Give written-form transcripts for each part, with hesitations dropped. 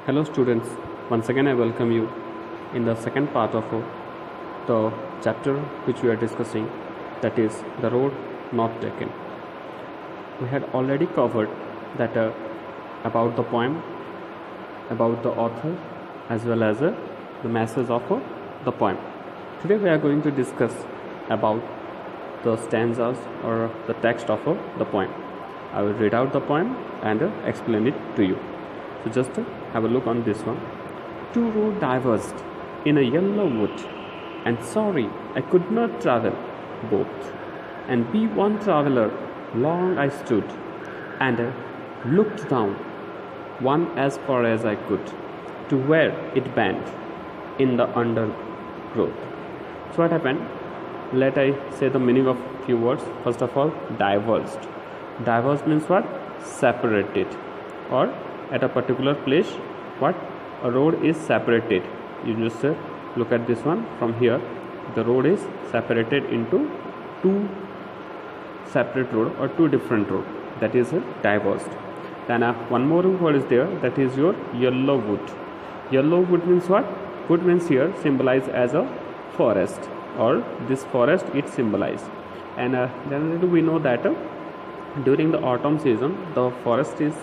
Hello students, once again I welcome you in the second part of the chapter which we are discussing, that is the road not taken. We had already covered that about the poem, about the author as well as the message of the poem. Today we are going to discuss about the stanzas or the text of the poem. I will read out the poem and explain it to you. So just have a look on this one. Two roads diverged in a yellow wood, and sorry I could not travel both. And be one traveller, long I stood, and looked down, one as far as I could, to where it bent in the undergrowth. So what happened? Let I say the meaning of few words. First of all, diverged. Diverged means what? Separated, or at a particular place what a road is separated. You just look at this one from here. The road is separated into two separate road or two different road, that is diverged. Then one more word is there, that is your yellow wood. Yellow wood means what? Wood means here symbolized as a forest, or this forest it symbolized. And generally we know that during the autumn season the forest is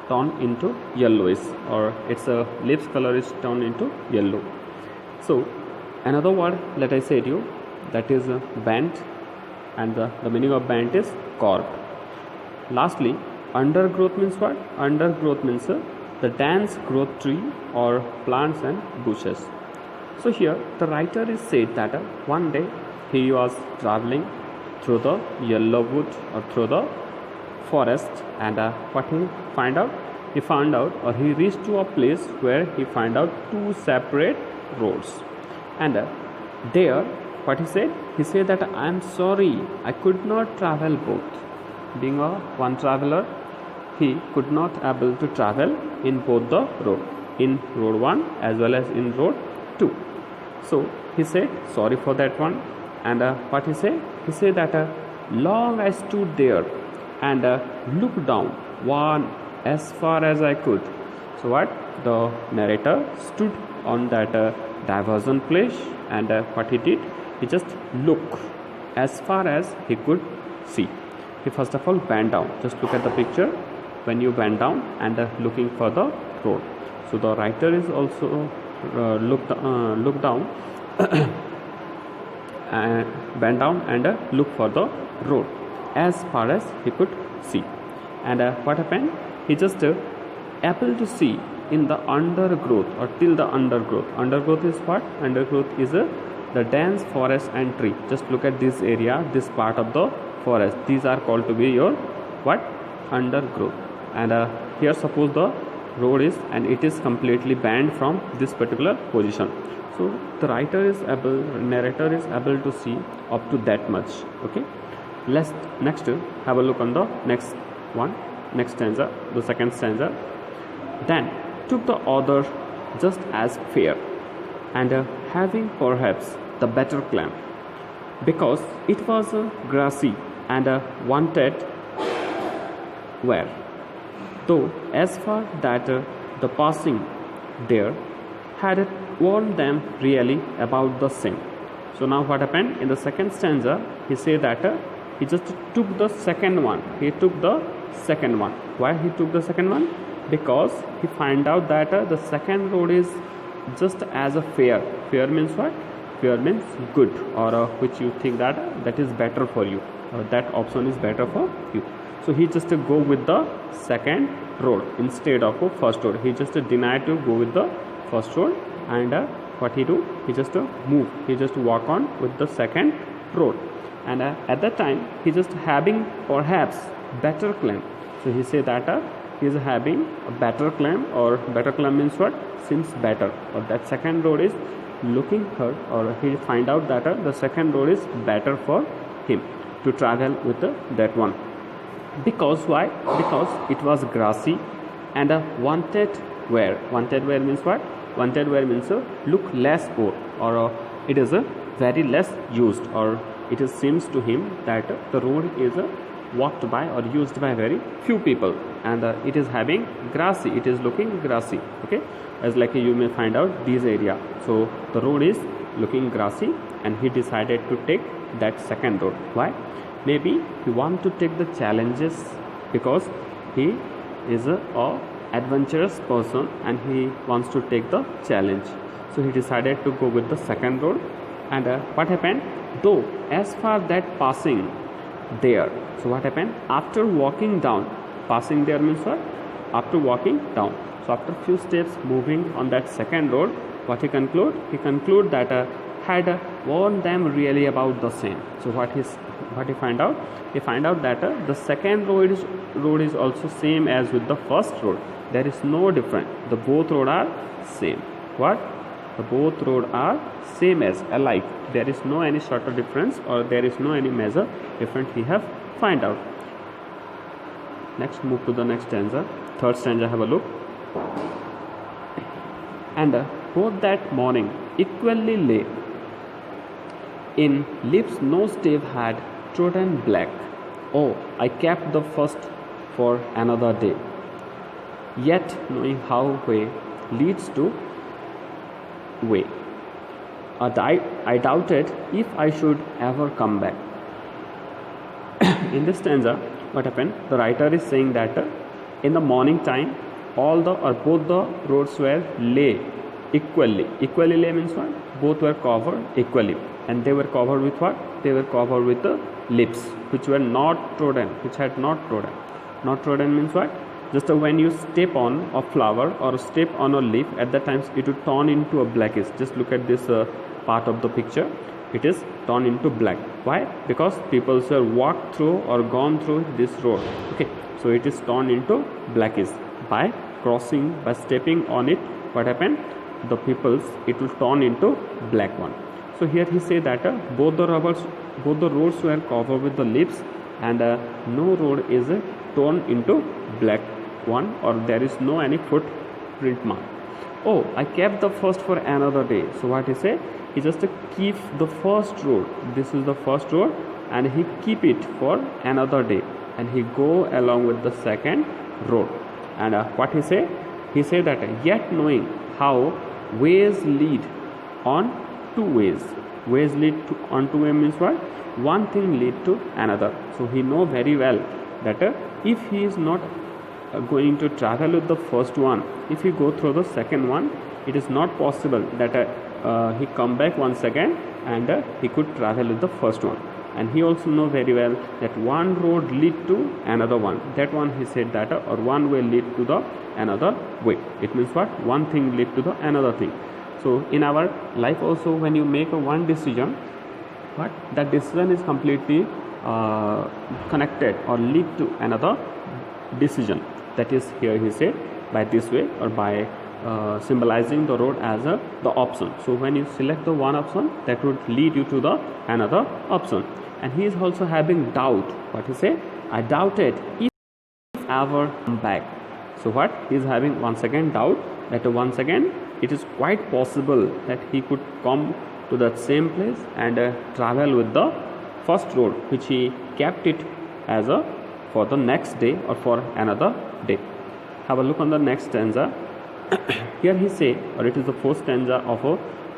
turned into yellowish, or its leaves color is turned into yellow. So another word let I say to you, that is bent, and the meaning of bent is carved. Lastly, undergrowth means what? Undergrowth means the dense growth tree or plants and bushes. So here the writer is said that one day he was traveling through the yellow wood or through the forest, and what he found out? He found out, or he reached to a place where he found out two separate roads. And there, what he said? He said that I am sorry, I could not travel both. Being a one traveler, he could not able to travel in both the road, in road 1 as well as in road 2. So he said sorry for that one. And what he said? He said that long I stood there and looked down one as far as I could. So what? The narrator stood on that divergent place, and what he did? He just looked as far as he could see. He first of all bent down. Just look at the picture when you bend down and looking for the road. So the writer is also look down and bend down and look for the road as far as he could see. And what happened? He just able to see in the undergrowth or till the undergrowth. Undergrowth is what? Undergrowth is the dense forest and tree. Just look at this area, this part of the forest. These are called to be your what? Undergrowth. And here suppose the road is, and it is completely bent from this particular position. So the narrator is able to see up to that much. Okay. Let's next have a look on the next stanza, the second stanza. Then took the other just as fair, and having perhaps the better claim, because it was grassy and wanted where, though as far that the passing there had warned them really about the same. So now what happened? In the second stanza he said that he just took the second one. He took the second one. Why he took the second one? Because he found out that the second road is just as a fair. Fair means what? Fair means good, or which you think that is better for you, or that option is better for you. So he just go with the second road instead of first road. He just denied to go with the first road, and what he do? He just move. He just walk on with the second road. And at that time he just having perhaps better claim. So he say that he is having a better claim, or better claim means what? Seems better, or that second road is looking her, or he find out that the second road is better for him to travel with that one. Because why? Because it was grassy and wanted where? Wanted where means what? Wanted where means look less old, or it is very less used, or it seems to him that the road is walked by or used by very few people, and it is having grassy, it is looking grassy. Okay, as like you may find out this area. So the road is looking grassy, and he decided to take that second road. Why? Maybe he want to take the challenges because he is a adventurous person and he wants to take the challenge. So he decided to go with the second road. And what happened? Though as far that passing there, so what happened? After walking down, passing there means what? After walking down. So after few steps moving on that second road, what he conclude? He conclude that had warned them really about the same. So what he find out? He find out that the second road is also same as with the first road. There is no difference. The both road are same. What? The both road are same as alike. There is no any sort of difference, or there is no any major difference he have find out. Next, move to the next stanza. Third stanza, have a look. And both that morning equally lay in lips no stave had trodden black. Oh, I kept the first for another day, yet knowing how way leads to way. I doubted if I should ever come back. In this stanza, what happened? The writer is saying that in the morning time, all the or both the roads were lay equally. Equally lay means what? Both were covered equally, and they were covered with what? They were covered with the lips which were not trodden, which had not trodden. Not trodden means what? Just when you step on a flower or step on a leaf, at that time it will turn into a blackish. Just look at this part of the picture. It is turned into black. Why? Because people have walked through or gone through this road. Okay, so it is turned into blackish by crossing, by stepping on it. What happened? The peoples, it will turn into black one. So here he say that both the roads were covered with the leaves, and no road is turned into black one, or there is no any footprint mark. Oh, I kept the first for another day. So what he say? He just keep the first road. This is the first road, and he keep it for another day, and he go along with the second road. And what he say? He say that yet knowing how ways lead on two ways. Ways lead to on two ways means what? One thing lead to another. So he know very well that if he is not going to travel with the first one, if he go through the second one, it is not possible that he come back once again and he could travel with the first one. And he also know very well that one road lead to another one. That one he said that or one way lead to the another way. It means what? One thing lead to the another thing. So in our life also, when you make a one decision, what? That decision is completely connected or lead to another decision. That is here he said by this way, or by symbolizing the road as the option. So when you select the one option, that would lead you to the another option. And he is also having doubt. What he say? I doubted if ever come back. So what? He is having once again doubt that once again it is quite possible that he could come to that same place and travel with the first road, which he kept it as a for the next day or for another day. Have a look on the next stanza. Here he say, or it is the fourth stanza of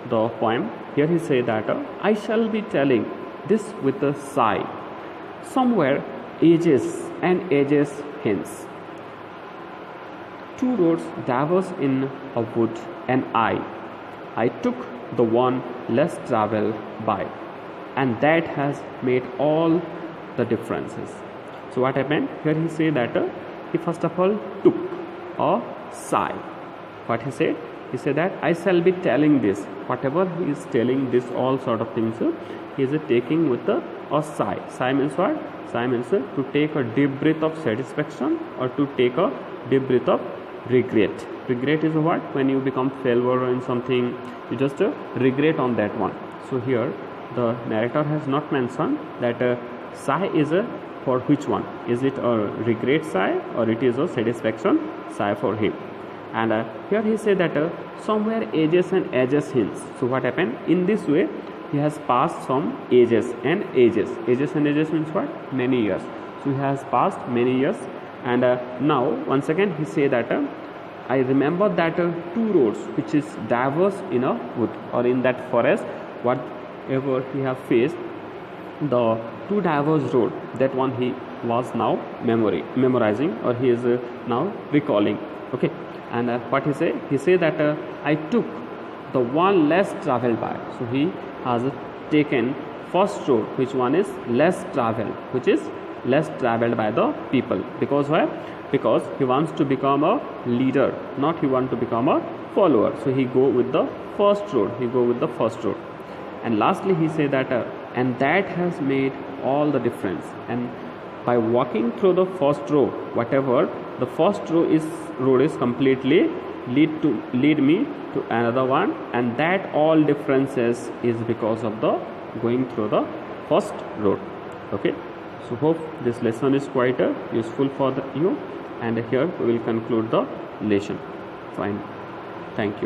the poem. Here he say that I shall be telling this with a sigh, somewhere ages and ages hence. Two roads diverge in a wood, and I took the one less traveled by, and that has made all the differences. So what happened? Here he say that he first of all took a sigh. What he said? He said that I shall be telling this. Whatever he is telling, this all sort of things, he is taking with a sigh. Sigh means what? Sigh means to take a deep breath of satisfaction, or to take a deep breath of regret. Regret is what? When you become failure in something, you just regret on that one. So here the narrator has not mentioned that sigh is for which one. Is it a regret sigh, or it is a satisfaction sigh for him? And here he said that somewhere ages and ages hence. So what happened? In this way he has passed some ages and ages. Ages and ages means what? Many years. So he has passed many years, and now once again he say that I remember that two roads which is diverse in a wood or in that forest, whatever he have faced, the two diverse road, that one he was now memorizing, or he is now recalling. Okay, and what he say that I took the one less traveled by. So he has taken first road, which one is less traveled, which is less traveled by the people. Because why? Because he wants to become a leader, not he want to become a follower. So he go with the first road, and lastly he say that and that has made all the difference. And by walking through the first row, whatever the first road is completely lead me to another one, and that all differences is because of the going through the first road. Okay, so hope this lesson is quite useful for you, and here we will conclude the lesson. Fine, thank you.